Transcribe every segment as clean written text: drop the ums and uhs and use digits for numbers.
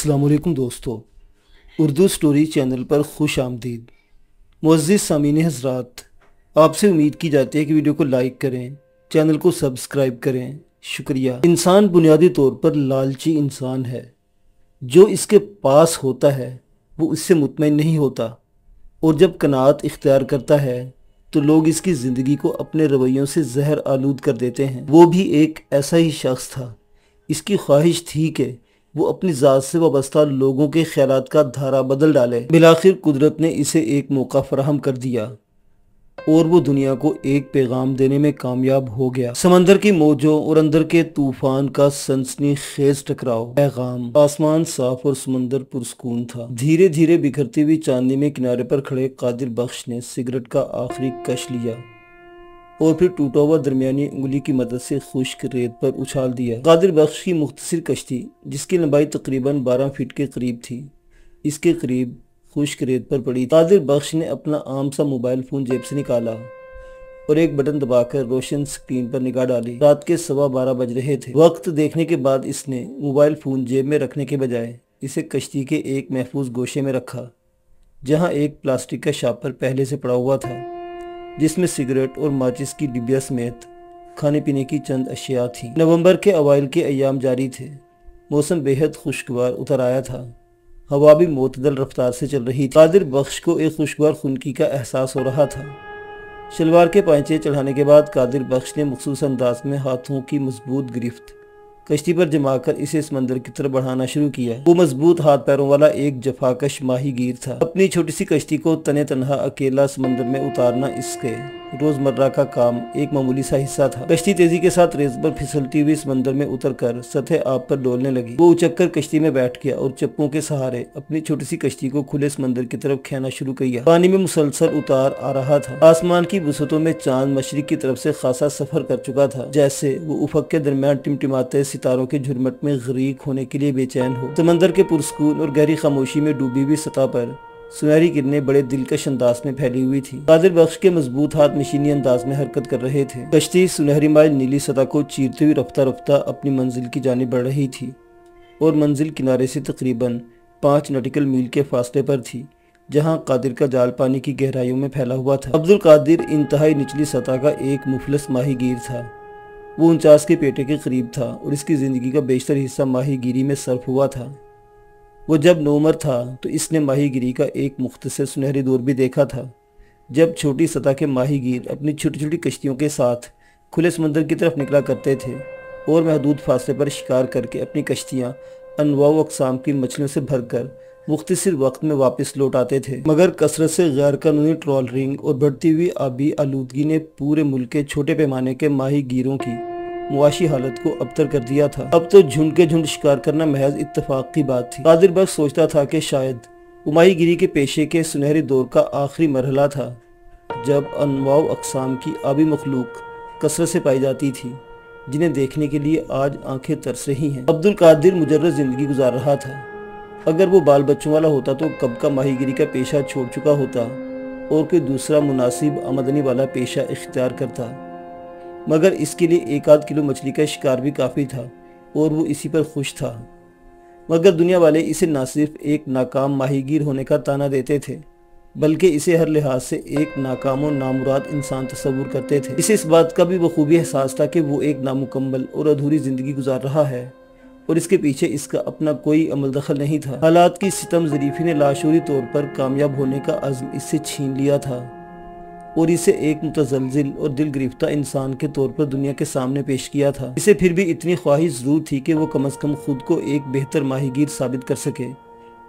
अस्सलाम वालेकुम दोस्तों, उर्दू स्टोरी चैनल पर खुश आमदीद। मुअज़्ज़िज़ सामीन हज़रात, आपसे उम्मीद की जाती है कि वीडियो को लाइक करें, चैनल को सब्सक्राइब करें। शुक्रिया। इंसान बुनियादी तौर पर लालची इंसान है। जो इसके पास होता है वो इससे मुतमईन नहीं होता, और जब कनात इख्तियार करता है तो लोग इसकी ज़िंदगी को अपने रवैयों से जहर आलूद कर देते हैं। वो भी एक ऐसा ही शख्स था। इसकी ख्वाहिश थी कि वो अपनी ज़ात से वाबस्ता लोगों के ख्यालात का धारा बदल डाले। बिलाखिर कुदरत ने इसे एक मौका फराहम कर दिया और वो दुनिया को एक पैगाम देने में कामयाब हो गया। समंदर की मौजों और अंदर के तूफान का सनसनीखेज टकराव। पैगाम। आसमान साफ और समंदर पुरसकून था। धीरे धीरे बिखरती हुई चांदनी में किनारे पर खड़े कादिर बख्श ने सिगरेट का आखिरी कश लिया और फिर टूटा हुआ दरमियानी उंगली की मदद से खुश्क रेत पर उछाल दिया। कादिर बख्श की मुख्तसर कश्ती, जिसकी लंबाई तकरीबन 12 फीट के करीब थी, इसके करीब खुश्क रेत पर पड़ी। कादिर बख्श ने अपना आम सा मोबाइल फ़ोन जेब से निकाला और एक बटन दबाकर रोशन स्क्रीन पर निगाह डाली। रात के 12:15 बज रहे थे। वक्त देखने के बाद इसने मोबाइल फ़ोन जेब में रखने के बजाय इसे कश्ती के एक महफूज गोशे में रखा, जहाँ एक प्लास्टिक का शापर पहले से पड़ा हुआ था, जिसमें सिगरेट और माचिस की डिबिया समेत खाने पीने की चंद अशिया थी। नवंबर के अवाइल के अयाम जारी थे। मौसम बेहद खुशगवार उतर आया था। हवा भी मोतदल रफ्तार से चल रही थी। कादिर बख्श को एक खुशगवार खुनकी का एहसास हो रहा था। शलवार के पांचे चढ़ाने के बाद कादिर बख्श ने मखसूस अंदाज में हाथों की मजबूत गिरफ्त कश्ती पर जमाकर इसे समंदर की तरफ बढ़ाना शुरू किया। वो मजबूत हाथ पैरों वाला एक जफाकश माही गिर था। अपनी छोटी सी कश्ती को तने तनहा अकेला समंदर में उतारना इसके रोजमर्रा का काम एक मामूली सा हिस्सा था। कश्ती तेजी के साथ रेत पर फिसलती हुई समंदर में उतरकर सतह आब पर डोलने लगी। वो उचक कर कश्ती में बैठ गया और चप्पों के सहारे अपनी छोटी सी कश्ती को खुले समंदर की तरफ खेना शुरू किया। पानी में मुसलसल उतार आ रहा था। आसमान की वसतों में चांद मशरिक की तरफ से खासा सफर कर चुका था, जैसे वो उफक के दरमियान टिमटिमाते सितारों के झुरमट में गरीक होने के लिए बेचैन हो। समंदर के पुरस्कून और गहरी खामोशी में डूबी हुई सतह पर सुनहरी किरणें बड़े दिलकश अंदाज में फैली हुई थी। कादिर बख्श के मजबूत हाथ मशीनी अंदाज में हरकत कर रहे थे। कश्ती सुनहरी माइल नीली सतह को चीरते हुए रफ्ता रफ्ता अपनी मंजिल की जानिब बढ़ रही थी और मंजिल किनारे से तकरीबन 5 नॉटिकल मील के फासले पर थी, जहां कादिर का जाल पानी की गहराइयों में फैला हुआ था। अब्दुल कादिर इंतहाई निचली सतह का एक मुफलस माहीगीर था। वो 49 के पेटे के करीब था और इसकी ज़िंदगी का बेशतर हिस्सा माहीगीरी में सर्फ हुआ था। वो जब नौमर था तो इसने माहीगीरी का एक मुख्तसर सुनहरी दौर भी देखा था, जब छोटी सतह के माहीगीर अपनी छोटी छोटी कश्तियों के साथ खुले समंदर की तरफ निकला करते थे और महदूद फासले पर शिकार करके अपनी कश्तियाँ अनवा अक़साम की मछलियों से भरकर मुख्तसर वक्त में वापस लौट आते थे। मगर कसरत से गैर कानूनी ट्रॉलरिंग और बढ़ती हुई आबी आलूदगी ने पूरे मुल्क के छोटे पैमाने के माहीगीरों की मुआशी हालत को अबतर कर दिया था। अब तो झुंड के झुंड शिकार करना महज इत्तेफाक की बात थी। कादिर बख्श सोचता था कि शायद वो माहीगीरी के पेशे के सुनहरे दौर का आखिरी मरहला था, जब अनवा अक़साम की आबी मखलूक कसरत से पाई जाती थी, जिन्हें देखने के लिए आज आंखें तरस रही हैं। अब्दुल कादिर मुजर्रद जिंदगी गुजार रहा था। अगर वो बाल बच्चों वाला होता तो कब का माहीगीरी का पेशा छोड़ चुका होता और कोई दूसरा मुनासिब आमदनी वाला पेशा इख्तियार करता। मगर इसके लिए 1-8 किलो मछली का शिकार भी काफ़ी था और वो इसी पर खुश था। मगर दुनिया वाले इसे न सिर्फ एक नाकाम माहीगीर होने का ताना देते थे, बल्कि इसे हर लिहाज से एक नाकाम और नामुराद इंसान तस्वुर करते थे। इसे इस बात का भी बखूबी एहसास था कि वो एक नामुकम्मल और अधूरी ज़िंदगी गुजार रहा है और इसके पीछे इसका अपना कोई अमल दखल नहीं था। हालात की सितम ज़रीफ़ी ने लाशूरी तौर पर कामयाब होने का अज़्म इससे छीन लिया था और इसे एक मुतज़ल्ज़िल और दिल गिरफ्ता इंसान के तौर पर दुनिया के सामने पेश किया था। इसे फिर भी इतनी ख्वाहिश ज़रूर थी कि वो कम अज़ कम खुद को एक बेहतर माहीगीर साबित कर सके,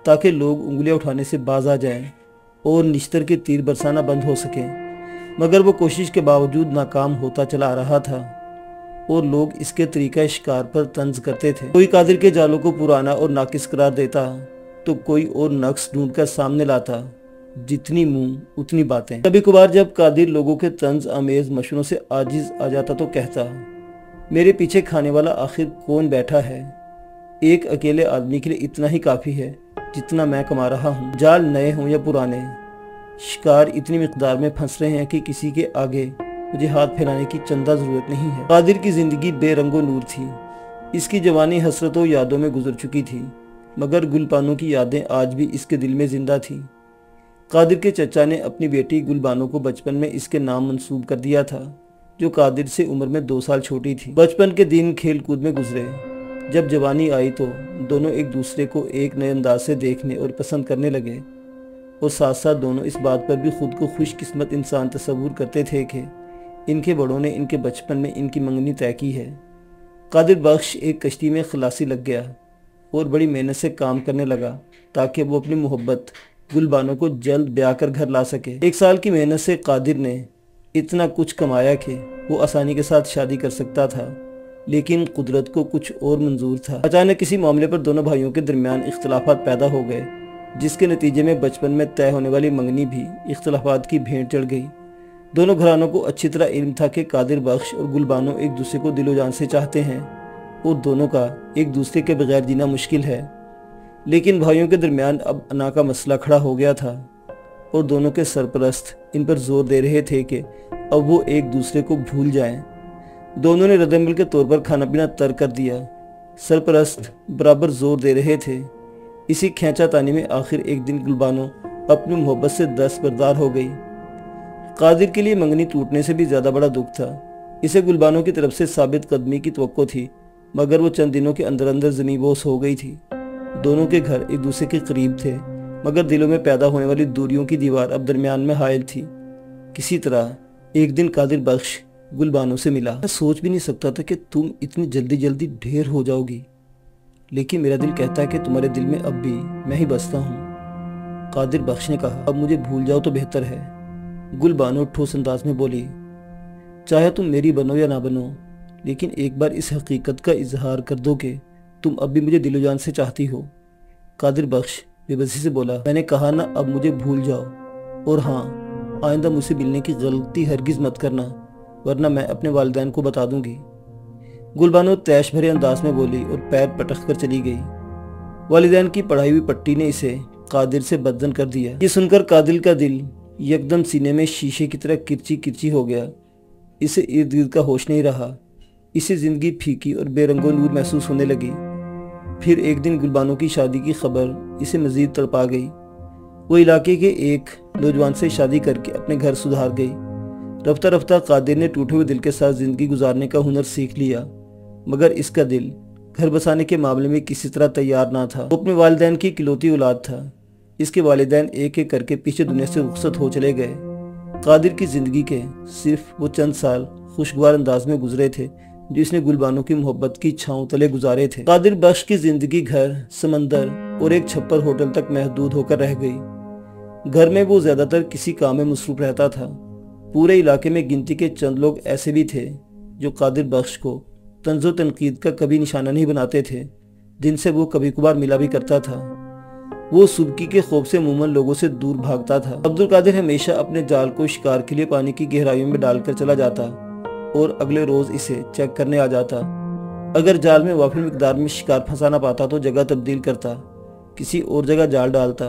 ताकि लोग उंगलियां उठाने से बाज आ जाएं और निश्तर के तीर बरसाना बंद हो सकें। मगर वो कोशिश के बावजूद नाकाम होता चला आ रहा था और लोग इसके तरीका शिकार पर तंज करते थे। कोई कादिर के जालों को पुराना और नाकिस करार देता तो कोई और नक्श ढूंढ कर सामने लाता। जितनी मुंह उतनी बातें। कभी कभार जब कादिर लोगों के तंज आमेज मशवरों से आजिज आ जाता तो कहता, मेरे पीछे खाने वाला आखिर कौन बैठा है? एक अकेले आदमी के लिए इतना ही काफ़ी है जितना मैं कमा रहा हूँ। जाल नए हों या पुराने, शिकार इतनी मिकदार में फंस रहे हैं कि किसी के आगे मुझे हाथ फैलाने की चंदा ज़रूरत नहीं है। कादिर की ज़िंदगी बेरंगो नूर थी। इसकी जवानी हसरतों यादों में गुजर चुकी थी। मगर गुलबानो की यादें आज भी इसके दिल में जिंदा थीं। कादिर के चचा ने अपनी बेटी गुलबानो को बचपन में इसके नाम मंसूब कर दिया था, जो कादिर से उम्र में 2 साल छोटी थी। बचपन के दिन खेल कूद में गुजरे। जब जवानी आई तो दोनों एक दूसरे को एक नए अंदाज से देखने और पसंद करने लगे, और साथ साथ दोनों इस बात पर भी खुद को खुशकिस्मत इंसान तस्वुर करते थे कि इनके बड़ों ने इनके बचपन में इनकी मंगनी तय की है। कादिर बख्श एक कश्ती में खलासी लग गया और बड़ी मेहनत से काम करने लगा ताकि वो अपनी मोहब्बत गुलबानो को जल्द ब्याह कर घर ला सके। 1 साल की मेहनत से कादिर ने इतना कुछ कमाया कि वो आसानी के साथ शादी कर सकता था, लेकिन कुदरत को कुछ और मंजूर था। अचानक किसी मामले पर दोनों भाइयों के दरमियान इख्तलाफात पैदा हो गए, जिसके नतीजे में बचपन में तय होने वाली मंगनी भी इख्तलाफात की भेंट चढ़ गई। दोनों घरानों को अच्छी तरह इल्म था कि कादिर बख्श और गुलबानो एक दूसरे को दिलो जान से चाहते हैं और दोनों का एक दूसरे के बगैर जीना मुश्किल है। लेकिन भाइयों के दरमियान अब अना का मसला खड़ा हो गया था और दोनों के सरपरस्त इन पर जोर दे रहे थे कि अब वो एक दूसरे को भूल जाएं। दोनों ने रद्दमल के तौर पर खाना पीना तर्क कर दिया। सरपरस्त बराबर जोर दे रहे थे। इसी खींचातानी में आखिर एक दिन गुलबानो अपनी मोहब्बत से दस्तबरदार हो गई। कादिर के लिए मंगनी टूटने से भी ज़्यादा बड़ा दुख था। इसे गुलबानो की तरफ से साबित कदमी की तवक्को थी, मगर वो चंद दिनों के अंदर अंदर ज़मीं बोस हो गई थी। दोनों के घर एक दूसरे के करीब थे, मगर दिलों में पैदा होने वाली दूरियों की दीवार अब दरमियान में हायल थी। किसी तरह एक दिन कादिर बख्श गुलबानो से मिला। मैं सोच भी नहीं सकता था कि तुम इतनी जल्दी जल्दी ढेर हो जाओगी, लेकिन मेरा दिल कहता है कि तुम्हारे दिल में अब भी मैं ही बसता हूँ। कादिर बख्श ने कहा, अब मुझे भूल जाओ तो बेहतर है। गुलबानो ठोस अंदाज में बोली, चाहे तुम मेरी बनो या ना बनो, लेकिन एक बार इस हकीकत का इजहार कर दो कि तुम अब भी मुझे दिलो जान से चाहती हो। कादिर बख्श बेबसी से बोला, मैंने कहा ना, अब मुझे भूल जाओ, और हाँ, आइंदा मुझसे मिलने की गलती हरगिज मत करना, वरना मैं अपने वालिदैन को बता दूंगी। गुलबानो तैश भरे अंदाज में बोली और पैर पटक कर चली गई। वालिदैन की पढ़ाई हुई पट्टी ने इसे कादिर से बदजन कर दिया। ये सुनकर कादिर का दिल यकदम सीने में शीशे की तरह किरची किरची हो गया। इसे इर्द गिर्द का होश नहीं रहा। इसे जिंदगी फीकी और बेरंगो नूर महसूस होने लगी। फिर एक दिन गुलबानो की शादी की खबर इसे मजीद तड़पा गई। वो इलाके के एक नौजवान से शादी करके अपने घर सुधार गई। रफ्ता रफ्ता कादिर ने टूटे हुए दिल के साथ जिंदगी गुजारने का हुनर सीख लिया, मगर इसका दिल घर बसाने के मामले में किसी तरह तैयार ना था। वो अपने वालिदैन की इकलौती औलाद था। इसके वालिदैन एक एक करके पीछे दुनिया से रुखसत हो चले गए। कादिर की जिंदगी के सिर्फ वो चंद साल खुशगवार अंदाज में गुजरे थे जो इसने गुलबानो की मोहब्बत की छांव तले गुजारे थे। कादिर बख्श की जिंदगी घर, समंदर और एक छप्पर होटल तक महदूद होकर रह गई। घर में वो ज्यादातर किसी काम में मसरूफ रहता था। पूरे इलाके में गिनती के चंद लोग ऐसे भी थे जो कादिर बख्श को तंज़ो तनकीद का कभी निशाना नहीं बनाते थे, जिनसे वो कभी कभार मिला भी करता था। वो सुबकी के खौफ से अमूमन लोगों से दूर भागता था। अब्दुल कादिर हमेशा अपने जाल को शिकार के लिए पानी की गहराइयों में डालकर चला जाता और अगले रोज इसे चेक करने आ जाता। अगर जाल में वाफिर मिकदार में शिकार फंसा ना पाता तो जगह तब्दील करता, किसी और जगह जाल डालता।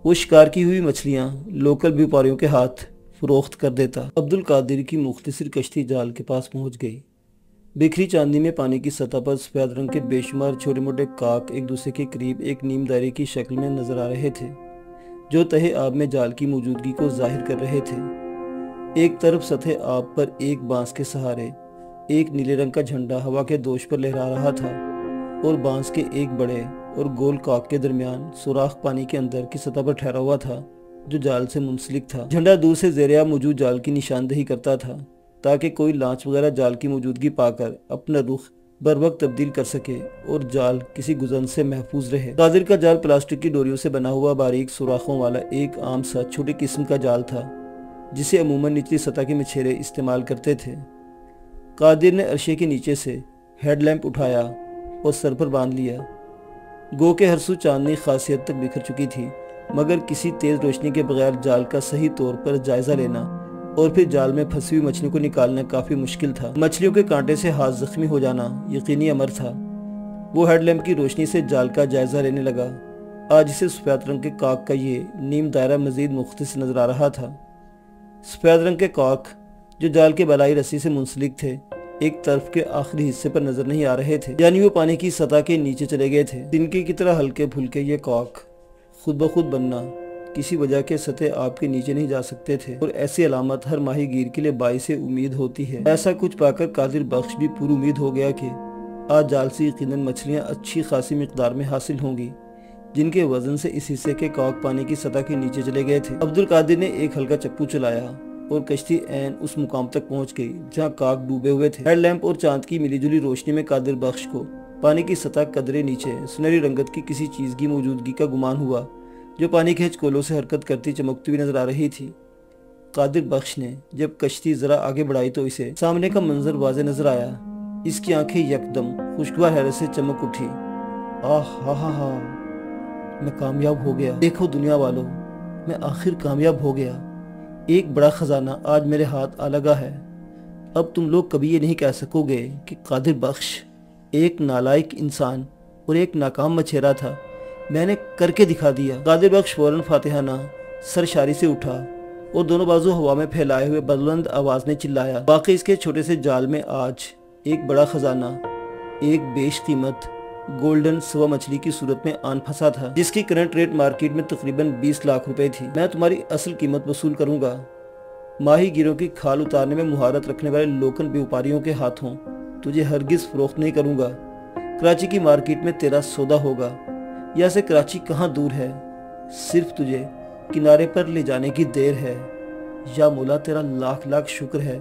वो शिकार की हुई मछलियां लोकल व्यापारियों के हाथ फरोख्त कर देता। अब्दुल कादिर की मुख्तसर कश्ती जाल के पास पहुंच गई। बिखरी चांदी में पानी की सतह पर सफेद रंग के बेशुमार छोटे मोटे काक एक दूसरे के करीब एक नीम दायरे की शक्ल में नजर आ रहे थे, जो तहे आब में जाल की मौजूदगी को जाहिर कर रहे थे। एक तरफ सतह आब पर एक बांस के सहारे एक नीले रंग का झंडा हवा के दोष पर लहरा रहा था, और बांस के एक बड़े और गोल काक के दरमियान सुराख पानी के अंदर की सतह पर ठहरा हुआ था, जो जाल से मुंसलिक था। झंडा दूर से ज़ेरे मौजूद जाल की निशानदेही करता था, ताकि कोई लांच वगैरह जाल की मौजूदगी पाकर अपना रुख बर वक्त तब्दील कर सके और जाल किसी गुजन से महफूज रहे। कादिर का जाल प्लास्टिक की डोरियों से बना हुआ बारीक सुराखों वाला एक आम सा छोटी किस्म का जाल था, जिसे अमूमन निचली सतह के मछेरे इस्तेमाल करते थे। कादिर ने अर्शे के नीचे से हेडलैम्प उठाया और सर पर बांध लिया। गो के हरसू चांदनी खासियत तक बिखर चुकी थी, मगर किसी तेज रोशनी के बगैर जाल का सही तौर पर जायजा लेना और फिर जाल में फंसी हुई मछलियों को निकालना काफी मुश्किल था। मछलियों के कांटे से हाथ जख्मी हो जाना यकीनी अमर था। वो हेडलैम्प की रोशनी से जाल का जायजा लेने लगा। आज इसे सफेद रंग के काक का ये नीम दायरा मजीद मुख्तस नजर आ रहा था। सफेद रंग के काक जो जाल के बलाई रस्सी से मुंसलिक थे, एक तरफ के आखिरी हिस्से पर नजर नहीं आ रहे थे, यानी वो पानी की सतह के नीचे चले गए थे। तिनके की तरह हल्के फुल्के ये कॉक खुद ब खुद बनना किसी वजह के सतह आपके नीचे नहीं जा सकते थे, और ऐसी अलामत हर माहीगीर के लिए बाइसे उम्मीद होती है। ऐसा कुछ पाकर कादिर बख्श भी पूरी उम्मीद हो गया कि आज जाल से यकीनन मछलियाँ अच्छी खासी मिकदार में हासिल होंगी, जिनके वजन से इस हिस्से के कॉक पानी की सतह के नीचे चले गए थे। अब्दुल कादिर ने एक हल्का चप्पू चलाया और कश्ती ऐन उस मुकाम तक पहुंच गई जहां कॉक डूबे हुए थे। हेडलैम्प और चांद की मिलीजुली रोशनी में कादिर बख्श को पानी की सतह कदरे नीचे सुनहरी रंगत की किसी चीज की मौजूदगी का गुमान हुआ, जो पानी के हिचकोलों से हरकत करती चमकती हुई नजर आ रही थी। कादिर बख्श ने जब कश्ती जरा आगे बढ़ाई तो इसे सामने का मंजर वाज़े नजर आया। इसकी आंखें यकदम खुशगवार हैरत से चमक उठी। आह हा, मैं कामयाब हो गया। देखो दुनिया वालों, मैं आखिर कामयाब हो गया। एक बड़ा खजाना आज मेरे हाथ आ लगा है। अब तुम लोग कभी ये नहीं कह सकोगे कि कादिर बख्श एक नालायक इंसान और एक नाकाम मछेरा था। मैंने करके दिखा दिया। कादिर बख्श फौरन फातिहाना सरशारी से उठा और दोनों बाजू हवा में फैलाए हुए बुलंद आवाज में चिल्लाया, वाकई इसके छोटे से जाल में आज एक बड़ा खजाना, एक बेशकीमत गोल्डन सवा मछली की सूरत में आन फंसा था, जिसकी करंट रेट मार्केट में तकरीबन 20 लाख रुपए थी। मैं तुम्हारी असल कीमत वसूल करूंगा। माही गिरों की खाल उतारने में मुहारत रखने वाले लोकल व्यापारियों के हाथों तुझे हरगिज फरोख्त नहीं करूंगा। कराची की मार्केट में तेरा सौदा होगा। यहाँ से कराची कहाँ दूर है, सिर्फ तुझे किनारे पर ले जाने की देर है। या मौला तेरा लाख लाख शुक्र है,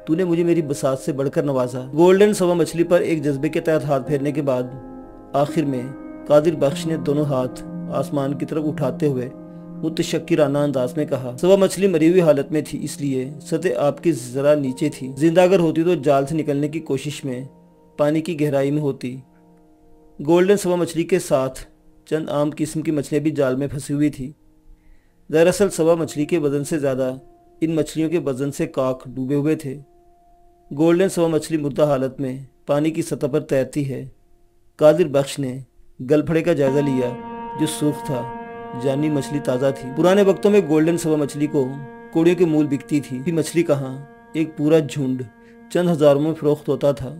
तूने मुझे मेरी बसात से बढ़कर नवाजा। गोल्डन सवा मछली पर एक जज्बे के तहत हाथ फेरने के बाद आखिर में कादिर बख्श ने दोनों हाथ आसमान की तरफ उठाते हुए मुतशक्किराना अंदाज में कहा, सवा मछली मरी हुई हालत में थी, इसलिए सतह आपकी जरा नीचे थी। जिंदा अगर होती तो जाल से निकलने की कोशिश में पानी की गहराई में होती। गोल्डन सवा मछली के साथ चंद आम किस्म की मछलियां भी जाल में फंसी हुई थी। दरअसल सवा मछली के वजन से ज्यादा इन मछलियों के वजन से कॉक डूबे हुए थे। गोल्डन सवा मछली मुर्दा हालत में पानी की सतह पर तैरती है। कादिर बख्श ने गलफड़े का जायजा लिया जो सूख था, जानी मछली ताज़ा थी। पुराने वक्तों में गोल्डन सवा मछली को कोड़ियों के मूल बिकती थी। कि मछली कहाँ, एक पूरा झुंड चंद हजारों में फरोख्त होता था।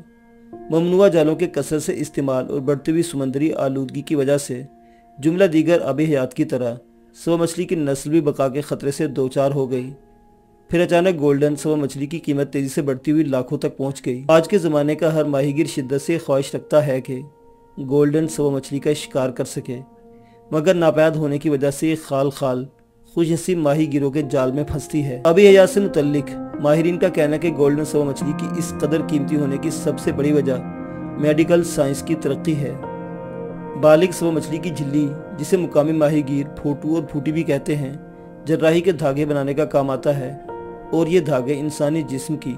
ममनुआ जालों के कसरत से इस्तेमाल और बढ़ती हुई समंदरी आलूदगी की वजह से जुमला दीगर आब हयात की तरह सवा मछली की नस्ल भी बका के खतरे से दो चार हो गई। फिर अचानक गोल्डन सवा मछली की कीमत तेजी से बढ़ती हुई लाखों तक पहुंच गई। आज के ज़माने का हर माहीगीर शिद्दत से ख्वाहिश रखता है कि गोल्डन सवा मछली का शिकार कर सके, मगर नापैद होने की वजह से ये खाल खाल खुशनसीब माहीगीरों के जाल में फंसती है। अभी हयात से मुतल्लिक माहिरीन का कहना है कि गोल्डन सवा मछली की इस कदर कीमती होने की सबसे बड़ी वजह मेडिकल साइंस की तरक्की है। बालिग सवा मछली की झिल्ली, जिसे मुकामी माहीगीर फोटू और फूटी भी कहते हैं, जर्राही के धागे बनाने का काम आता है, और ये धागे इंसानी जिस्म की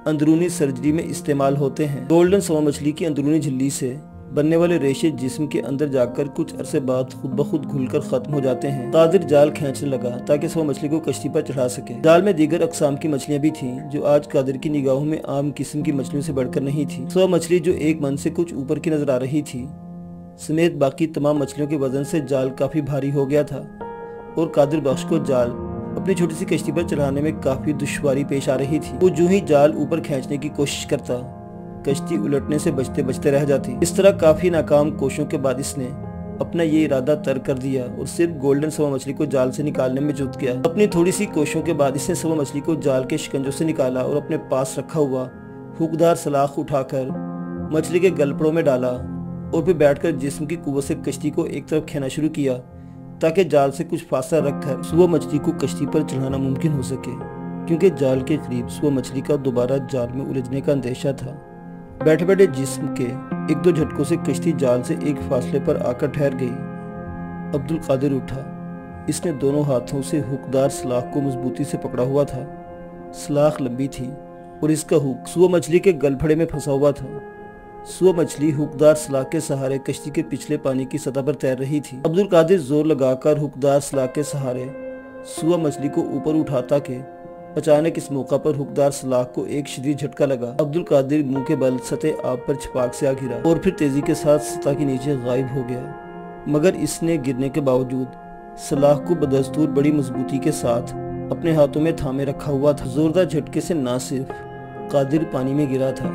अंदरूनी सर्जरी में इस्तेमाल होते हैं। गोल्डन सवा मछली की अंदरूनी झिल्ली से बनने वाले रेशे जिस्म के अंदर जाकर कुछ अरसे बाद खुद ब खुद घुलकर खत्म हो जाते हैं। कादिर जाल खींचने लगा ताकि सवा मछली को कश्ती पर चढ़ा सके। जाल में दीगर अकसाम की मछलियां भी थीं जो आज कादिर की निगाहों में आम किस्म की मछलियों से बढ़कर नहीं थी। सवा मछली जो एक मन से कुछ ऊपर की नजर आ रही थी समेत बाकी तमाम मछलियों के वजन से जाल काफी भारी हो गया था, और कादिर बख्श को जाल अपनी छोटी सी कश्ती पर चढ़ाने में काफी दुश्वारी पेश आ रही थी। वो जो ही जाल ऊपर खींचने की कोशिश करता, कश्ती उलटने से बचते बचते रह जाती। इस तरह काफी नाकाम कोशिशों के बाद इसने अपना ये इरादा तर्क कर दिया और सिर्फ गोल्डन सवा मछली को जाल से निकालने में जुट गया। अपनी थोड़ी सी कोशिशों के बाद इसने सवा मछली को जाल के शिकंजों से निकाला और अपने पास रखा हुआ हुकदार सलाख उठाकर मछली के गलपड़ों में डाला, और फिर बैठकर जिस्म की कुव्वत से कश्ती को एक तरफ खेना शुरू किया ताकि जाल से कुछ फासला रखकर सवा मछली को कश्ती पर चढ़ाना मुमकिन हो सके, क्योंकि जाल के करीब सवा मछली का दोबारा जाल में उलझने का अंदेशा था। बैठे बैठे जिस्म के एक दो झटकों से कश्ती जाल से एक फासले पर आकर ठहर गई। अब्दुल कादिर उठा। इसने दोनों हाथों से हुकदार सलाख को मजबूती से पकड़ा हुआ था। सलाख लंबी थी और इसका हुक सवा मछली के गलफड़े में फंसा हुआ था। सवा मछली हुकदार सलाख के सहारे कश्ती के पिछले पानी की सतह पर तैर रही थी। अब्दुल कादिर जोर लगाकर हुकदार सलाख के सहारे सवा मछली को ऊपर उठाता के अचानक इस मौका पर हुकदार सलाख को एक शदीद झटका लगा। अब्दुल कादिर मुंह के बल सतह आब पर छपाक से आ गिरा और फिर तेजी के साथ सतह के नीचे गायब हो गया। मगर इसने गिरने के बावजूद सलाख को बदस्तूर बड़ी मजबूती के साथ अपने हाथों में थामे रखा हुआ था। जोरदार झटके से न सिर्फ قادر پانی میں گرا تھا،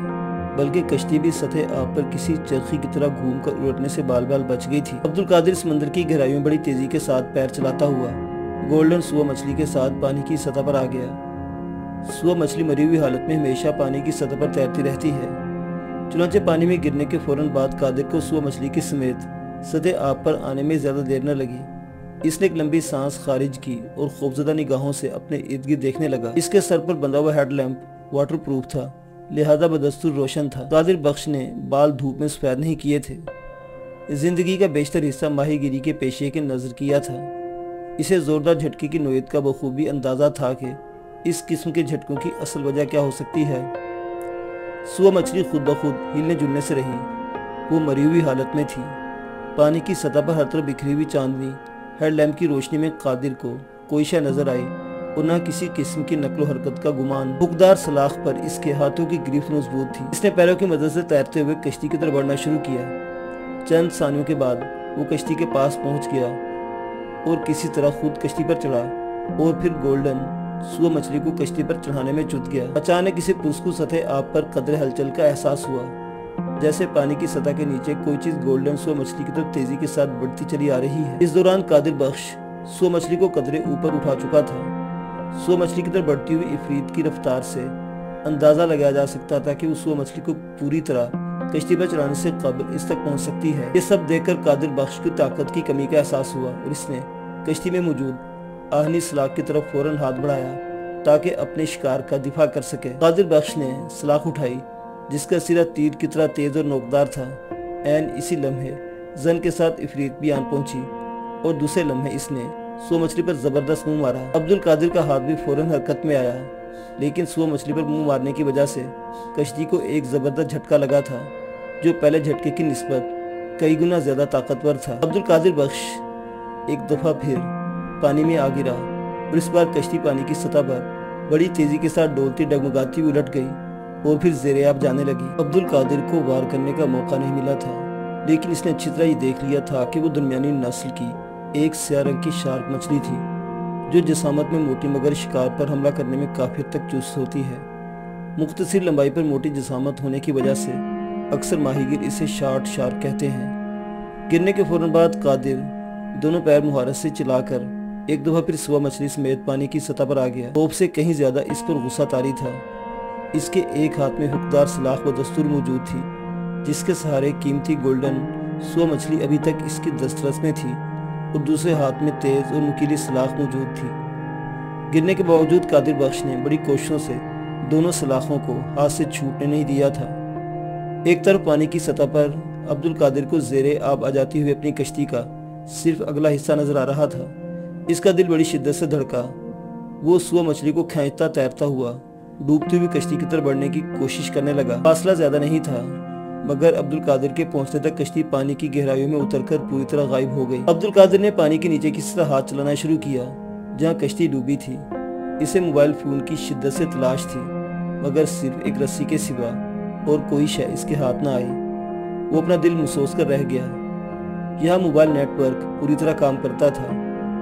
بلکہ کشتی بھی سطح آب پر کسی چرخی کی طرح گھوم کر الٹنے سے بال بال بچ گئی تھی۔ عبدالقادر سمندر کی گہرائیوں میں بڑی تیزی کے ساتھ پیر چلاتا ہوا گولڈن سوا مچھلی کے ساتھ پانی کی سطح پر آ گیا۔ سوا مچھلی مری ہوئی حالت میں ہمیشہ پانی کی سطح پر تیرتی رہتی ہے، چنانچہ پانی میں گرنے کے فوراً بعد قادر کو سوا مچھلی کے سمیت سطح آب پر آنے میں زیادہ دیر نہ لگی۔ اس نے ایک لمبی سانس خارج کی اور خوفزدہ نگاہوں سے اپنے ارد گرد دیکھنے لگا۔ اس کے سر پر بندھا ہوا ہیڈ لیمپ واٹر پروف تھا، لہذا بدستور روشن تھا۔ قادر بخش نے بال دھوپ میں سفید نہیں کیے تھے، زندگی کا بیشتر حصہ ماہی گیری کے پیشے کے نظر کیا تھا۔ اسے زوردار جھٹکے کی نوعیت کا بخوبی اندازہ تھا کہ اس قسم کے جھٹکوں کی اصل وجہ کیا ہو سکتی ہے۔ سوا مچھلی خود بخود ہلنے جلنے سے رہی، وہ مری ہوئی حالت میں تھی۔ پانی کی سطح پر ہر طرف بکھری ہوئی چاندنی ہیڈ لیمپ کی روشنی میں قادر کو کوئی شے نظر آئی اور نہ کسی قسم کی نقل و حرکت کا گمان۔ حقدار سلاخ پر اس کے ہاتھوں کی گرفت مضبوط تھی۔ اس نے پیروں کی مدد سے تیرتے ہوئے کشتی کی طرف بڑھنا شروع کیا۔ چند ثانیوں کے بعد وہ کشتی کے پاس پہنچ گیا اور کسی طرح خود کشتی پر چڑھا اور پھر گولڈن سوا مچھلی کو کشتی پر چڑھانے میں جت گیا۔ اچانک اسے پرسکون سطح آب پر قدرے ہلچل کا احساس ہوا، جیسے پانی کی سطح کے نیچے کوئی چیز گولڈن سوا مچھلی کی طرف تیزی کے ساتھ بڑھتی چلی آ رہی ہے۔ اس دوران قادر بخش سوا مچھلی کو قدرے اوپر اٹھا چکا تھا۔ سوا مچھلی کی طرف بڑھتی ہوئی عفریت کی رفتار سے اندازہ لگایا جا سکتا تھا کہ وہ سوا مچھلی کو پوری طرح کشتی پر چڑھانے سے قبل اس تک پہنچ سکتی ہے۔ یہ سب دیکھ کر قادر بخش کی طاقت کی کمی کا احساس ہوا اور اس نے کشتی میں موجود آہنی سلاخ کی طرف فوراً ہاتھ بڑھایا تاکہ اپنے شکار کا دفاع کر سکے۔ قادر بخش نے سلاخ اٹھائی جس کا سرا تیر کی طرح تیز اور نوکدار تھا۔ عین اسی لمحے زن کے ساتھ عفریت بھی آن پہنچی اور دوسرے لمحے اس نے سوا مچھلی پر زبردست منہ مارا۔ عبدالقادر کا ہاتھ بھی فوراً حرکت میں آیا، لیکن سوا مچھلی پر منہ مارنے کی وجہ سے کشتی کو ایک زبردست جھٹکا لگا تھا جو پہلے جھٹکے کی نسبت کئی گنا زیادہ طاقتور تھا۔ عبدالقادر بخش ایک دفعہ پھر پانی میں آ گرا اور اس بار کشتی پانی کی سطح پر بڑی تیزی کے ساتھ ڈولتی ڈگمگاتی ہوئی الٹ گئی اور پھر زیر آب جانے لگی۔ عبدالقادر کو وار کرنے کا موقع نہیں ملا تھا، لیکن اس نے اچھی طرح یہ دیکھ لیا تھا کہ وہ درمیانی نسل کی ایک سیاہ رنگ کی شارک مچھلی تھی جو جسامت میں موٹی مگر شکار پر حملہ کرنے میں کافی حد تک چست ہوتی ہے۔ مختصر لمبائی پر موٹی جسامت ہونے کی وجہ سے اکثر ماہی گیر اسے شارٹ شارک کہتے ہیں۔ گرنے کے فوراً بعد قادر دونوں پیر مہارت سے چلا کر ایک دفعہ پھر سوا مچھلی سمیت پانی کی سطح پر آ گیا۔ خوف سے کہیں زیادہ اس پر غصہ طاری تھا۔ اس کے ایک ہاتھ میں حقدار سلاخ بدستور موجود تھی جس کے سہارے قیمتی گولڈن سوا مچھلی ابھی تک اس کی دسترس میں تھی اور دوسرے ہاتھ میں تیز اور نکیلی سلاخ موجود تھی۔ گرنے کے باوجود قادر بخش نے بڑی کوششوں سے دونوں سلاخوں کو ہاتھ سے چھوٹنے نہیں دیا تھا۔ ایک طرف پانی کی سطح پر عبدالقادر کو زیر آب آ جاتی ہوئی اپنی کشتی کا صرف اگلا حصہ نظر آ رہا تھا۔ اس کا دل بڑی شدت سے دھڑکا۔ وہ سوا مچھلی کو کھینچتا تیرتا ہوا ڈوبتی ہوئی کشتی کی طرف بڑھنے کی کوشش کرنے لگا۔ فاصلہ زیادہ نہیں تھا مگر عبدالقادر کے پہنچنے تک کشتی پانی کی گہرائیوں میں اتر کر پوری طرح غائب ہو گئی۔ عبدالقادر نے پانی کے نیچے کسی طرح ہاتھ چلانا شروع کیا جہاں کشتی ڈوبی تھی۔ اسے موبائل فون کی شدت سے تلاش تھی مگر صرف ایک رسی کے سوا اور کوئی شے اس کے ہاتھ نہ آئی۔ وہ اپنا دل محسوس کر رہ گیا۔ یہاں موبائل نیٹ ورک پوری طرح کام کرتا تھا۔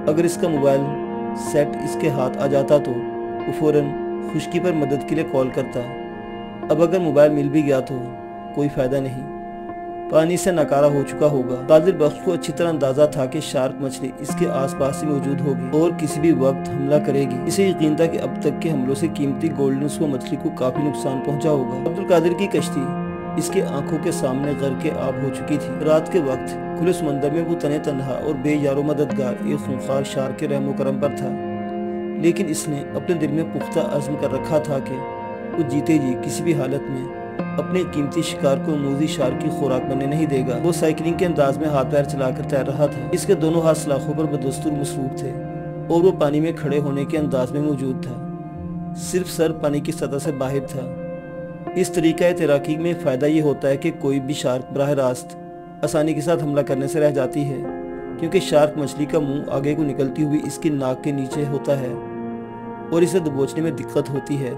اگر اس کا موبائل سیٹ اس کے ہاتھ آ جاتا تو وہ فوراً خشکی پر مدد کے لیے کال کرتا۔ اب اگر موبائل مل بھی گیا تو کوئی فائدہ نہیں، پانی سے ناکارہ ہو چکا ہوگا۔ قادر بخش کو اچھی طرح اندازہ تھا کہ شارک مچھلی اس کے آس پاس ہی موجود ہوگی اور کسی بھی وقت حملہ کرے گی۔ اسے یقین تھا کہ اب تک کے حملوں سے قیمتی گولڈن سوا مچھلی کو کافی نقصان پہنچا ہوگا۔ عبدالقادر کی کشتی اس کے آنکھوں کے سامنے غرق آب ہو چکی تھی۔ رات کے وقت کھلے سمندر میں وہ تنے تنہا اور بے یار و مددگار ایک خونخوار شارک کے رحم و کرم پر تھا، لیکن اس نے اپنے دل میں پختہ عزم کر رکھا تھا کہ وہ جیتے جی کسی بھی حالت میں اپنے قیمتی شکار کو موذی شارک کی خوراک بننے نہیں دے گا۔ وہ سائیکلنگ کے انداز میں ہاتھ پیر چلا کر تیر رہا تھا۔ اس کے دونوں ہاتھ سلاخوں پر بدستور مصروف تھے اور وہ پانی میں کھڑے ہونے کے انداز میں موجود تھا، صرف سر پانی کی سطح سے باہر تھا۔ اس طریقہ تیراکی میں فائدہ یہ ہوتا ہے کہ کوئی بھی شارک براہ راست آسانی کے ساتھ حملہ کرنے سے رہ جاتی ہے، کیونکہ شارک مچھلی کا منہ آگے کو نکلتی ہوئی اس کی ناک کے نیچے ہوتا ہے اور اسے دبوچنے میں دقت ہوتی ہے،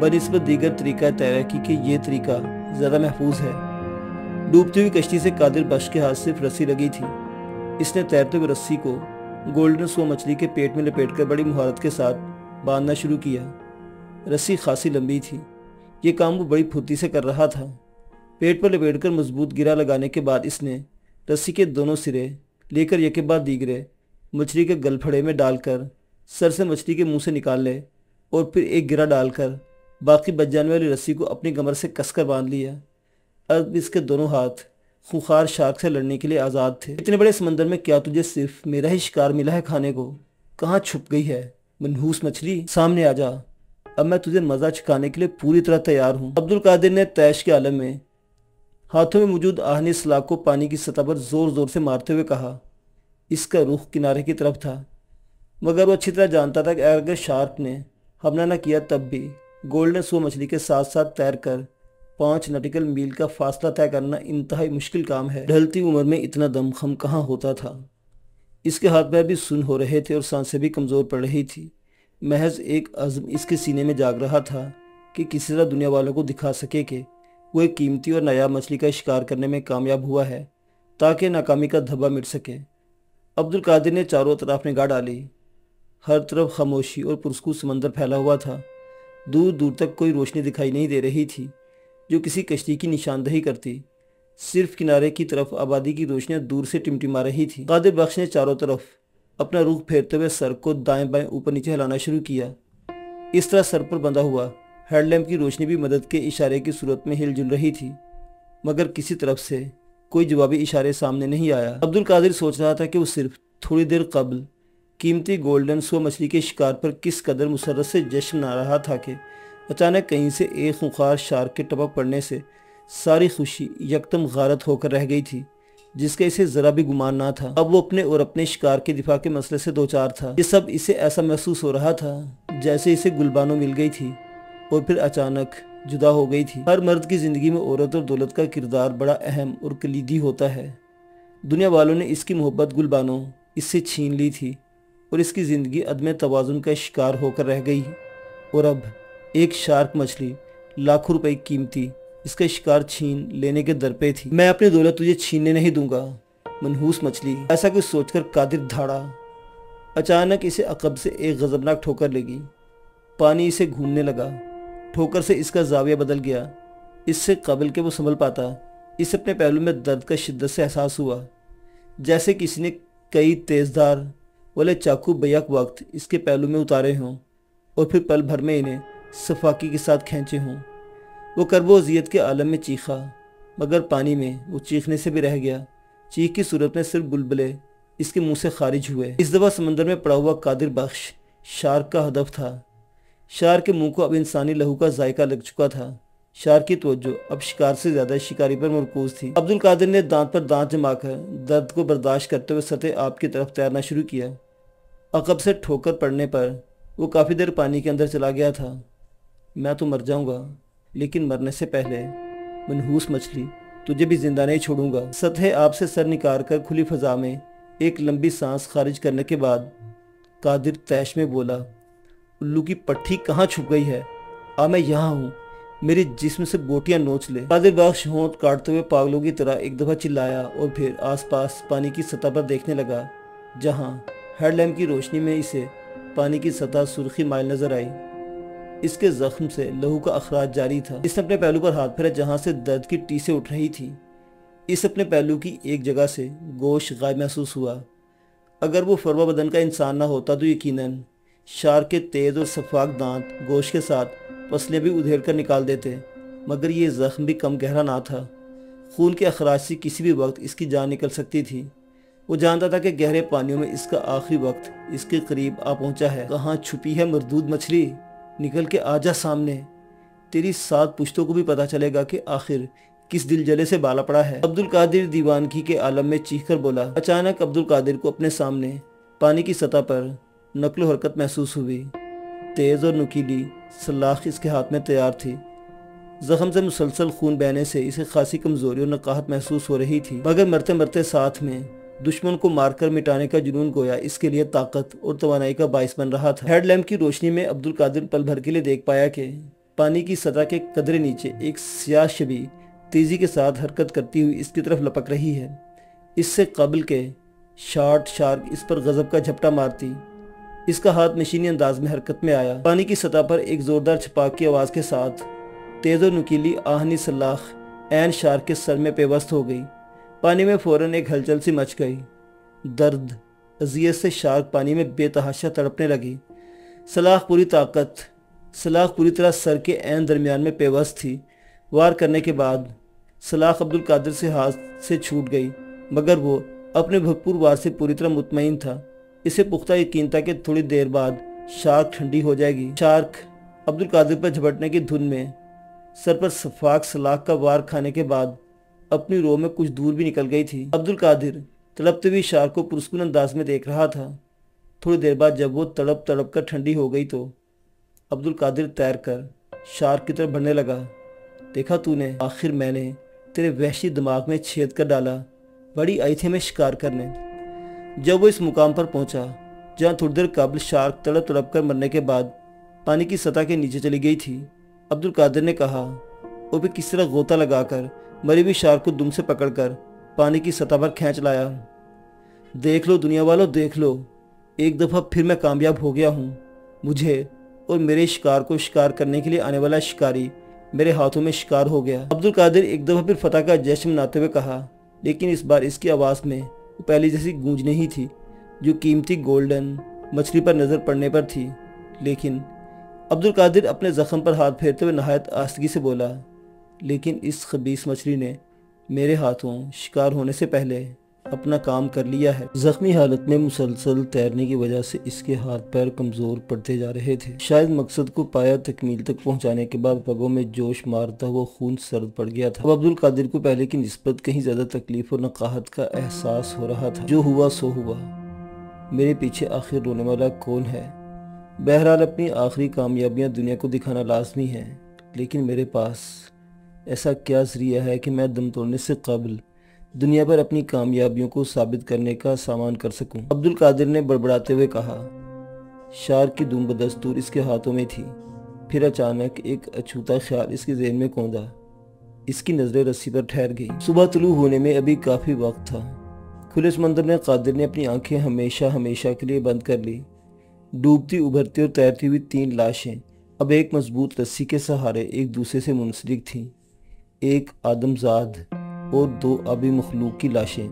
بنسبت دیگر طریقہ تیراکی کے یہ طریقہ زیادہ محفوظ ہے۔ ڈوبتی ہوئی کشتی سے قادر بخش کے ہاتھ صرف رسی لگی تھی۔ اس نے تیرتے ہوئے رسی کو گولڈن سوا مچھلی کے پیٹ میں لپیٹ کر بڑی مہارت کے ساتھ باندھنا شروع کیا۔ رسی خاصی لمبی تھی، ये काम वो बड़ी फुर्ती से कर रहा था। पेट पर लपेटकर मजबूत गिरा लगाने के बाद इसने रस्सी के दोनों सिरे लेकर यके बाद दीगरे मछली के गलफड़े में डालकर सर से मछली के मुंह से निकाल ले और फिर एक गिरा डालकर बाकी बच जाने वाली रस्सी को अपनी कमर से कसकर बांध लिया। अब इसके दोनों हाथ खूंखार शार्क से लड़ने के लिए आज़ाद थे। इतने बड़े समंदर में क्या तुझे सिर्फ मेरा ही शिकार मिला है खाने को? कहाँ छुप गई है मनहूस मछली? सामने आ जा, अब मैं तुझे मज़ा चखाने के लिए पूरी तरह तैयार हूँ। अब्दुल कादिर ने तैश के आलम में हाथों में मौजूद आहनी सलाख को पानी की सतह पर जोर जोर से मारते हुए कहा। इसका रुख किनारे की तरफ था, मगर वो अच्छी तरह जानता था कि अगर शार्क ने हमला न किया तब भी गोल्डन सो मछली के साथ साथ तैरकर 5 नॉटिकल मील का फासला तय करना इंतहाई मुश्किल काम है। ढलती उम्र में इतना दमखम कहाँ होता था। इसके हाथ पैर भी सुन्न हो रहे थे और सांसें भी कमज़ोर पड़ रही थी। महज एक अज़्म इसके सीने में जाग रहा था कि किसी तरह दुनिया वालों को दिखा सके कि वो एक कीमती और नायाब मछली का शिकार करने में कामयाब हुआ है, ताकि नाकामी का धब्बा मिट सके। अब्दुल कादिर ने चारों तरफ निगाह डाली। हर तरफ खामोशी और पुरस्कून समंदर फैला हुआ था। दूर दूर तक कोई रोशनी दिखाई नहीं दे रही थी जो किसी कश्ती की निशानदही करती। सिर्फ किनारे की तरफ आबादी की रोशनियां दूर से टिमटिमा रही थी। कादिर बख्श ने चारों तरफ अपना रुख फेरते हुए सर को दाएं बाएं ऊपर नीचे हिलाना शुरू किया। इस तरह सर पर बंधा हुआ हेडलैम्प की रोशनी भी मदद के इशारे की सूरत में हिलजुल रही थी, मगर किसी तरफ से कोई जवाबी इशारे सामने नहीं आया। अब्दुल कादिर सोच रहा था कि वो सिर्फ थोड़ी देर कबल कीमती गोल्डन सो मछली के शिकार पर किस कदर मुसर्रत से जश्न मना रहा था कि अचानक कहीं से एक खूंखार शार्क के टपक पड़ने से सारी खुशी यकदम गारत होकर रह गई थी, जिसका इसे ज़रा भी गुमान ना था। अब वो अपने और अपने शिकार के दिफा के मसले से दो चार था। ये सब इसे ऐसा महसूस हो रहा था जैसे इसे गुलबानो मिल गई थी और फिर अचानक जुदा हो गई थी। हर मर्द की ज़िंदगी में औरत और दौलत का किरदार बड़ा अहम और कलीदी होता है। दुनिया वालों ने इसकी मोहब्बत गुलबानो इससे छीन ली थी और इसकी ज़िंदगी अदम तवाज़ुन का शिकार होकर रह गई। और अब एक शार्क मछली लाखों रुपए कीमती इसका शिकार छीन लेने के दर पे थी। मैं अपनी दौलत तुझे छीनने नहीं दूंगा मनहूस मछली, ऐसा कुछ सोचकर कादिर धाड़ा। अचानक इसे अकब से एक गजबनाक ठोकर लगी। पानी इसे घूमने लगा। ठोकर से इसका जाविया बदल गया। इससे कबल के वो संभल पाता, इसे अपने पहलू में दर्द का शिद्दत से एहसास हुआ, जैसे किसी ने कई तेजधार वाले चाकू बैक वक्त इसके पहलू में उतारे हों और फिर पल भर में इन्हें सफाकी के साथ खींचे हों। वो करबो अज़ियत के आलम में चीखा, मगर पानी में वो चीखने से भी रह गया। चीख की सूरत में सिर्फ बुलबुले इसके मुंह से खारिज हुए। इस दफ़ा समंदर में पड़ा हुआ कादिर बख्श शार्क का हदफ था। शार्क के मुंह को अब इंसानी लहू का जायका लग चुका था। शार्क की तवज्जो अब शिकार से ज़्यादा शिकारी पर मरकूज थी। अब्दुल कादिर ने दांत पर दांत जमाकर दर्द को बर्दाश्त करते हुए सतह आब की तरफ तैरना शुरू किया। अकब से ठोकर पड़ने पर वो काफ़ी देर पानी के अंदर चला गया था। मैं तो मर जाऊंगा, लेकिन मरने से पहले मनहूस मछली तुझे भी जिंदा नहीं छोड़ूंगा। सतह आब से सर निकाल कर खुली फजा में एक लंबी सांस खारिज करने के बाद कादिर तैश में बोला, उल्लू की पट्टी कहाँ छुप गई है? आ मैं यहाँ हूँ, मेरे जिस्म से बोटियाँ नोच ले। कादिर बख्श होंठ काटते हुए पागलों की तरह एक दफ़ा चिल्लाया और फिर आसपास पानी की सतह पर देखने लगा, जहाँ हेडलैम्प की रोशनी में इसे पानी की सतह सुर्खी माइल नजर आई। इसके जख्म से लहू का अखराज जारी था। इसने अपने पहलू पर हाथ फेरा जहाँ से दर्द की टीसें उठ रही थी। इस अपने पहलू की एक जगह से गोश्त गायब महसूस हुआ। अगर वो फरवा बदन का इंसान ना होता तो यकीनन शार्क के तेज और शफाक दांत गोश्त के साथ पसलियाँ भी उधेड़ कर निकाल देते, मगर ये जख्म भी कम गहरा ना था। खून के अखराज से किसी भी वक्त इसकी जान निकल सकती थी। वो जानता था कि गहरे पानियों में इसका आखिरी वक्त इसके करीब आ पहुंचा है। कहाँ छुपी है मरदूद मछली? निकल के आजा सामने। तेरी 7 पुश्तों को भी पता चलेगा कि आखिर किस दिल जले से बाला पड़ा है। अब्दुल कादिर दीवानगी के आलम में चीख कर बोला। अचानक अब्दुल कादिर को अपने सामने पानी की सतह पर नकलो हरकत महसूस हुई। तेज और नुकीली सलाख इसके हाथ में तैयार थी। जख्म से मुसलसल खून बहने से इसे खासी कमजोरी और नकाहत महसूस हो रही थी, मगर मरते मरते साथ में दुश्मन को मारकर मिटाने का जुनून गोया इसके लिए ताकत और तवानाई का बाइस बन रहा था। हेडलैम्प की रोशनी में अब्दुल कादिर पल भर के लिए देख पाया कि पानी की सतह के कदरे नीचे एक सियाह शबी तेजी के साथ हरकत करती हुई इसकी तरफ लपक रही है। इससे कबल के शार्क इस पर गजब का झपटा मारती। इसका हाथ मशीनी अंदाज में हरकत में आया। पानी की सतह पर एक जोरदार छपाक की आवाज के साथ तेज़ और नुकीली आहनी सलाख ऐन शार्क के सर में पेवस्त हो गई। पानी में फौरन एक हलचल सी मच गई। दर्द अजियत से शार्क पानी में बेतहाशा तड़पने लगी। सलाख पूरी तरह सर के ऐन दरमियान में पेवस्त थी। वार करने के बाद सलाख अब्दुल कादिर से हाथ से छूट गई, मगर वो अपने भरपूर वार से पूरी तरह मुतमईन था। इसे पुख्ता यकीन था कि थोड़ी देर बाद शार्क ठंडी हो जाएगी। शार्क अब्दुल कादिर पर झपटने की धुन में सर पर सफाक सलाख का वार खाने के बाद अपनी रो में कुछ दूर भी निकल गई थी। अब्दुल कादिर तड़पते हुए शार्क को पुरस्कुन अंदाज में देख रहा था। थोड़ी देर बाद जब वो तड़प तड़प कर ठंडी हो गई तो अब्दुल कादिर तैर कर शार्क की तरफ बढ़ने लगा। देखा तूने, आखिर मैंने तेरे वहशी दिमाग में छेद कर डाला। बड़ी आई थी मैं शिकार करने। जब वो इस मुकाम पर पहुंचा जहां थोड़ी देर कबल शार्क तड़प तड़प कर मरने के बाद पानी की सतह के नीचे चली गई थी, अब्दुल कादिर ने कहा वो भी किस तरह गोता लगाकर मरी हुई शार्क को दुम से पकड़कर पानी की सतह पर खींच लाया। देख लो दुनिया वालों, देख लो, एक दफ़ा फिर मैं कामयाब हो गया हूँ। मुझे और मेरे शिकार को शिकार करने के लिए आने वाला शिकारी मेरे हाथों में शिकार हो गया। अब्दुल कादिर एक दफ़ा फिर फतह का जश्न मनाते हुए कहा, लेकिन इस बार इसकी आवाज़ में वो पहली जैसी गूंज नहीं थी जो कीमती गोल्डन मछली पर नज़र पड़ने पर थी। लेकिन अब्दुल कादिर अपने ज़ख्म पर हाथ फेरते हुए नहायत आस्तगी से बोला, लेकिन इस खबीस मछली ने मेरे हाथों शिकार होने से पहले अपना काम कर लिया है। जख्मी हालत में मुसलसल तैरने की वजह से इसके हाथ पैर कमज़ोर पड़ते जा रहे थे। शायद मकसद को पाया तकमील तक पहुंचाने के बाद पगों में जोश मारता हुआ खून सर्द पड़ गया था। अब अब्दुल कादिर को पहले की निस्बत कहीं ज़्यादा तकलीफ और नकाहत का एहसास हो रहा था। जो हुआ सो हुआ, मेरे पीछे आखिर रोने वाला कौन है? बहरहाल अपनी आखिरी कामयाबियाँ दुनिया को दिखाना लाजमी है, लेकिन मेरे पास ऐसा क्या ज़रिया है कि मैं दम तोड़ने से कबल दुनिया पर अपनी कामयाबियों को साबित करने का सामान कर सकूं? अब्दुल कादिर ने बड़बड़ाते हुए कहा। शार्क की धूम बदस्तूर इसके हाथों में थी। फिर अचानक एक अछूता ख्याल इसके ज़हन में कौंधा। इसकी नज़रें रस्सी पर ठहर गई। सुबह तुलू होने में अभी काफ़ी वक्त था। खुले समंदर में कादिर ने अपनी आंखें हमेशा के लिए बंद कर ली। डूबती, उभरती और तैरती हुई 3 लाशें अब एक मजबूत रस्सी के सहारे एक दूसरे से मुंसलिक थीं। एक आदमजाद और 2 आबी मखलूक की लाशें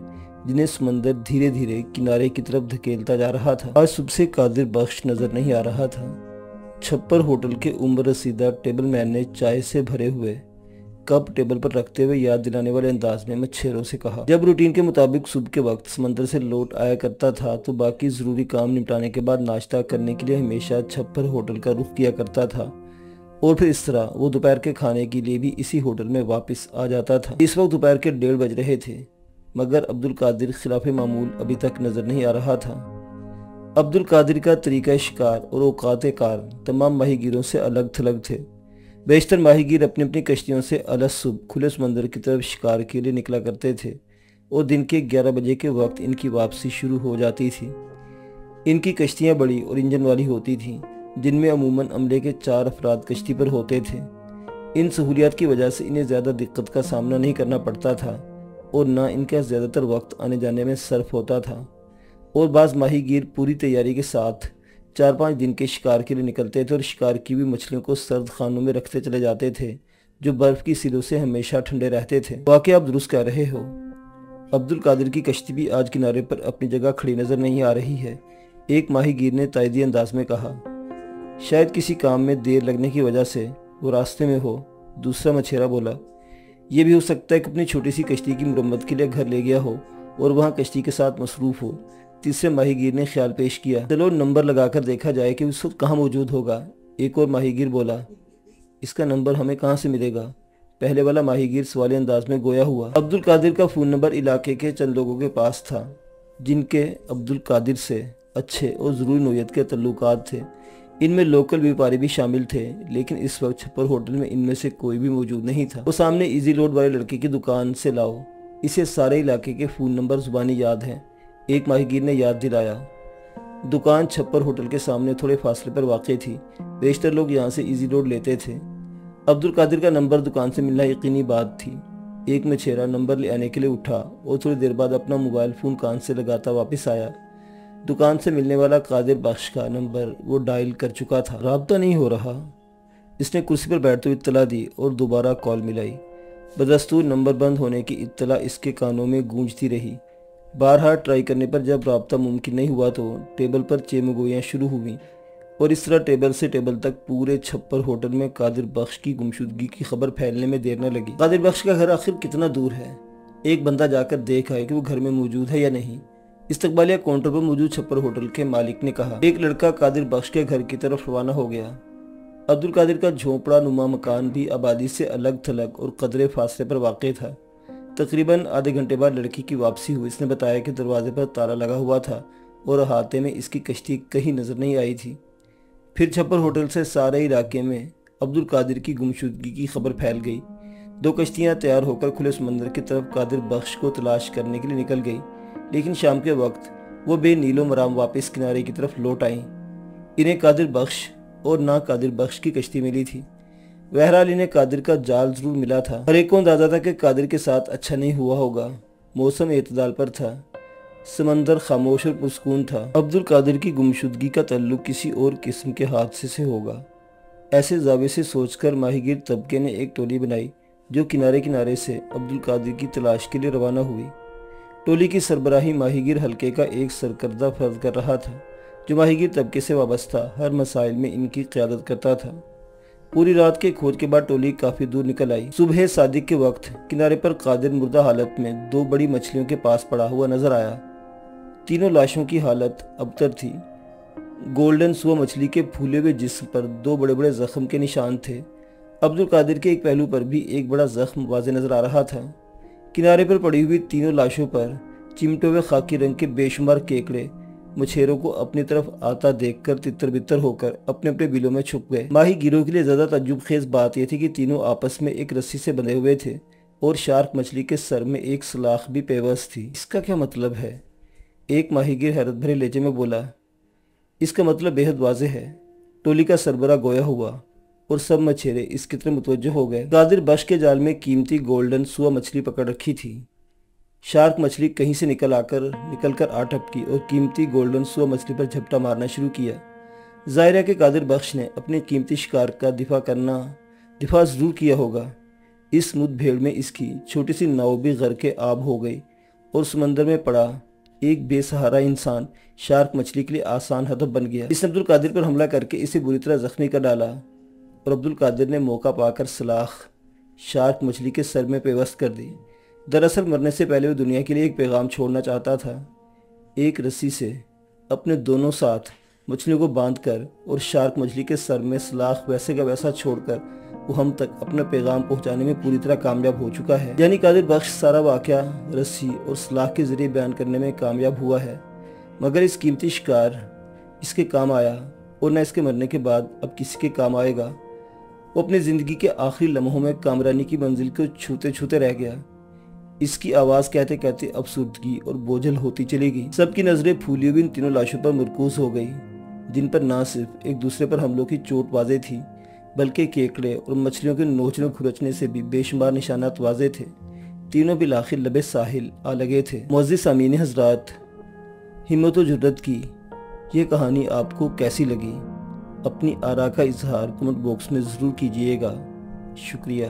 जिन्हें समंदर धीरे धीरे किनारे की तरफ धकेलता जा रहा था। आज सुबह से कादिर बख्श नजर नहीं आ रहा था। छप्पर होटल के उम्र रसीदा टेबल मैन ने चाय से भरे हुए कप टेबल पर रखते हुए याद दिलाने वाले अंदाज में मच्छरों से कहा। जब रूटीन के मुताबिक सुबह के वक्त समंदर से लौट आया करता था तो बाकी ज़रूरी काम निपटाने के बाद नाश्ता करने के लिए हमेशा छप्पर होटल का रुख किया करता था और फिर इस तरह वो दोपहर के खाने के लिए भी इसी होटल में वापस आ जाता था। इस वक्त दोपहर के 1:30 बज रहे थे, मगर अब्दुल कादिर खिलाफ मामूल अभी तक नजर नहीं आ रहा था। अब्दुल कादिर का तरीका शिकार और औकात कार तमाम माहीगीरों से अलग थलग थे। बेशतर माहीगीर अपनी अपनी कश्तियों से अलग सुबह खुले समंदर की तरफ शिकार के लिए निकला करते थे और दिन के 11 बजे के वक्त इनकी वापसी शुरू हो जाती थी। इनकी कश्तियाँ बड़ी और इंजन वाली होती थीं, जिनमें अमूमन अमले के 4 अफराद कश्ती पर होते थे। इन सहूलियात की वजह से इन्हें ज़्यादा दिक्कत का सामना नहीं करना पड़ता था और ना इनका ज़्यादातर वक्त आने जाने में सर्फ होता था। और बाज़ माहीगीर पूरी तैयारी के साथ 4-5 दिन के शिकार के लिए निकलते थे और शिकार की हुई मछलियों को सर्द खानों में रखते चले जाते थे जो बर्फ़ की सिरों से हमेशा ठंडे रहते थे। वाकई आप दुरुस्त कह रहे हो। अब्दुल कादिर की कश्ती भी आज किनारे पर अपनी जगह खड़ी नज़र नहीं आ रही है, एक माहीगीर ने तायदी अंदाज में कहा। शायद किसी काम में देर लगने की वजह से वो रास्ते में हो, दूसरा मछेरा बोला। यह भी हो सकता है कि अपनी छोटी सी कश्ती की मुरम्मत के लिए घर ले गया हो और वहाँ कश्ती के साथ मसरूफ़ हो, तीसरे माहीगीर ने ख्याल पेश किया। चलो नंबर लगाकर देखा जाए कि उस वक्त कहाँ मौजूद होगा, एक और माहीगीर बोला। इसका नंबर हमें कहाँ से मिलेगा, पहले वाला माहीगीर सवाली अंदाज में गोया हुआ। अब्दुल कादिर का फ़ोन नंबर इलाके के चंद लोगों के पास था जिनके अब्दुल कादिर से अच्छे और ज़रूरी नोयत के तल्लुकात थे। इनमें लोकल व्यापारी भी शामिल थे, लेकिन इस वक्त छप्पर होटल में इनमें से कोई भी मौजूद नहीं था। वो सामने इजी लोड वाले लड़के की दुकान से लाओ, इसे सारे इलाके के फ़ोन नंबर ज़ुबानी याद हैं, एक माहीगीर ने याद दिलाया। दुकान छप्पर होटल के सामने थोड़े फासले पर वाक़ थी। बेशतर लोग यहाँ से इजी लोड लेते थे। अब्दुल कादिर का नंबर दुकान से मिलना यकीनी बात थी। एक मछेरा नंबर ले आने के लिए उठा और थोड़ी देर बाद अपना मोबाइल फ़ोन कान से लगाता वापस आया। दुकान से मिलने वाला कादिर बख्श का नंबर वो डायल कर चुका था। राब्ता नहीं हो रहा। اس نے کرسی پر بیٹھتے ہوئے اطلاع دی اور دوبارہ کال ملائی۔ بدستور نمبر بند ہونے کی اطلاع اس کے کانوں میں گونجتی رہی۔ بارہا ٹرائی کرنے پر جب رابطہ ممکن نہیں ہوا تو ٹیبل پر چیمگوئیاں شروع ہوئیں اور اس طرح ٹیبل سے ٹیبل تک پورے چھپر ہوٹل میں قادر بخش کی گمشدگی کی خبر پھیلنے میں دیر نہ لگی۔ قادر بخش کا گھر آخر کتنا دور ہے؟ ایک بندہ جا کر دیکھ آئے کہ وہ گھر میں موجود ہے یا نہیں، استقبالیہ کاؤنٹر پر موجود چھپر ہوٹل کے مالک نے کہا۔ ایک لڑکا قادر بخش کے گھر کی طرف روانہ ہو گیا۔ عبدالقادر کا جھونپڑا نما مکان بھی آبادی سے الگ تھلگ اور قدرے فاصلے پر واقع تھا۔ تقریباً آدھے گھنٹے بعد لڑکی کی واپسی ہوئی۔ اس نے بتایا کہ دروازے پر تالا لگا ہوا تھا اور احاطے میں اس کی کشتی کہیں نظر نہیں آئی تھی۔ پھر چھپر ہوٹل سے سارے علاقے میں عبدالقادر کی گمشدگی کی خبر پھیل گئی۔ 2 کشتیاں تیار ہو کر کھلے سمندر کی طرف قادر بخش کو تلاش کرنے کے لیے نکل گئی، لیکن شام کے وقت وہ بے نیل و مرام واپس کنارے کی طرف لوٹ آئیں۔ انہیں قادر بخش اور نہ قادر بخش کی کشتی ملی تھی۔ بہرحال انہیں قادر کا جال ضرور ملا تھا۔ ہر ایک کو اندازہ تھا کہ قادر کے ساتھ اچھا نہیں ہوا ہوگا۔ موسم اعتدال پر تھا، سمندر خاموش اور پرسکون تھا۔ عبدالقادر کی گمشدگی کا تعلق کسی اور قسم کے حادثے سے ہوگا، ایسے زاویے سے سوچ کر ماہی گیر طبقے نے ایک ٹولی بنائی جو کنارے سے عبدالقادر کی تلاش کے لیے روانہ ہوئی۔ ٹولی کی سربراہی ماہی گیر حلقے کا ایک سرکردہ فرد کر رہا تھا جو ماہی گیر طبقے سے وابستہ ہر مسائل میں ان کی قیادت کرتا تھا۔ پوری رات کے کھوج کے بعد ٹولی کافی دور نکل آئی۔ صبح صادق کے وقت کنارے پر قادر مردہ حالت میں 2 بڑی مچھلیوں کے پاس پڑا ہوا نظر آیا۔ تینوں لاشوں کی حالت ابتر تھی۔ گولڈن سوا مچھلی کے پھولے ہوئے جسم پر 2 بڑے بڑے زخم کے نشان تھے۔ عبدالقادر کے ایک پہلو پر بھی ایک بڑا زخم واضح نظر آ رہا تھا۔ کنارے پر پڑی ہوئی تینوں لاشوں پر چمٹے ہوئے خاکی رنگ کے بے شمار کیکڑے مچھیروں کو اپنی طرف آتا دیکھ کر تتر بتر ہو کر اپنے اپنے بلوں میں چھپ گئے۔ ماہی گیروں کے لیے زیادہ تعجب خیز بات یہ تھی کہ تینوں آپس میں ایک رسی سے بندھے ہوئے تھے اور شارک مچھلی کے سر میں ایک سلاخ بھی پیوست تھی۔ اس کا کیا مطلب ہے؟ ایک ماہی گیر حیرت بھرے لہجے میں بولا۔ اس کا مطلب بے حد واضح ہے۔ ٹولی کا سربراہ گویا ہوا اور سب مچھیرے اس کی طرف متوجہ ہو گئے۔ قادر بخش کے جال میں قیمتی گولڈن سوا مچھلی پکڑ رکھی تھی۔ شارک مچھلی کہیں سے نکل کر آ ٹپکی اور قیمتی گولڈن سوا مچھلی پر جھپٹا مارنا شروع کیا۔ ظاہر ہے کہ قادر بخش نے اپنے قیمتی شکار کا دفاع ضرور کیا ہوگا۔ اس مد بھیڑ میں اس کی چھوٹی سی ناؤ بھی غرق آب ہو گئی اور سمندر میں پڑا ایک بے سہارا انسان شارک مچھلی کے لیے آسان ہدف بن گیا۔ اس نے عبدالقادر پر حملہ کر کے اسے بری طرح زخمی کر ڈالا اور عبدالقادر نے موقع پا کر سلاخ شارک مچھلی کے سر میں پیوست کر دی۔ دراصل مرنے سے پہلے وہ دنیا کے لیے ایک پیغام چھوڑنا چاہتا تھا۔ ایک رسی سے اپنے دونوں ساتھ مچھلیوں کو باندھ کر اور شارک مچھلی کے سر میں سلاخ ویسے کا ویسا چھوڑ کر وہ ہم تک اپنا پیغام پہنچانے میں پوری طرح کامیاب ہو چکا ہے۔ یعنی قادر بخش سارا واقعہ رسی اور سلاخ کے ذریعے بیان کرنے میں کامیاب ہوا ہے، مگر اس قیمتی شکار اس کے کام آیا اور نہ اس کے مرنے کے بعد اب کسی کے کام آئے گا۔ وہ اپنی زندگی کے آخری لمحوں میں کامرانی کی منزل کو چھوتے چھوتے رہ گیا۔ اس کی آواز کہتے کہتے افسردگی اور بوجھل ہوتی چلی گئی۔ سب کی نظریں پھولی ہوئی ان تینوں لاشوں پر مرکوز ہو گئی، جن پر نہ صرف ایک دوسرے پر حملوں کی چوٹ واضح تھی بلکہ کیکڑے اور مچھلیوں کے نوچنے کھرچنے سے بھی بے شمار نشانات واضح تھے۔ تینوں بالآخر لبے ساحل آ لگے تھے۔ معزز سامعین حضرات، ہمت و جرات کی یہ کہانی آپ کو کیسی لگی؟ اپنی آراء کا اظہار کمنٹ باکس میں ضرور کیجیے گا۔ شکریہ۔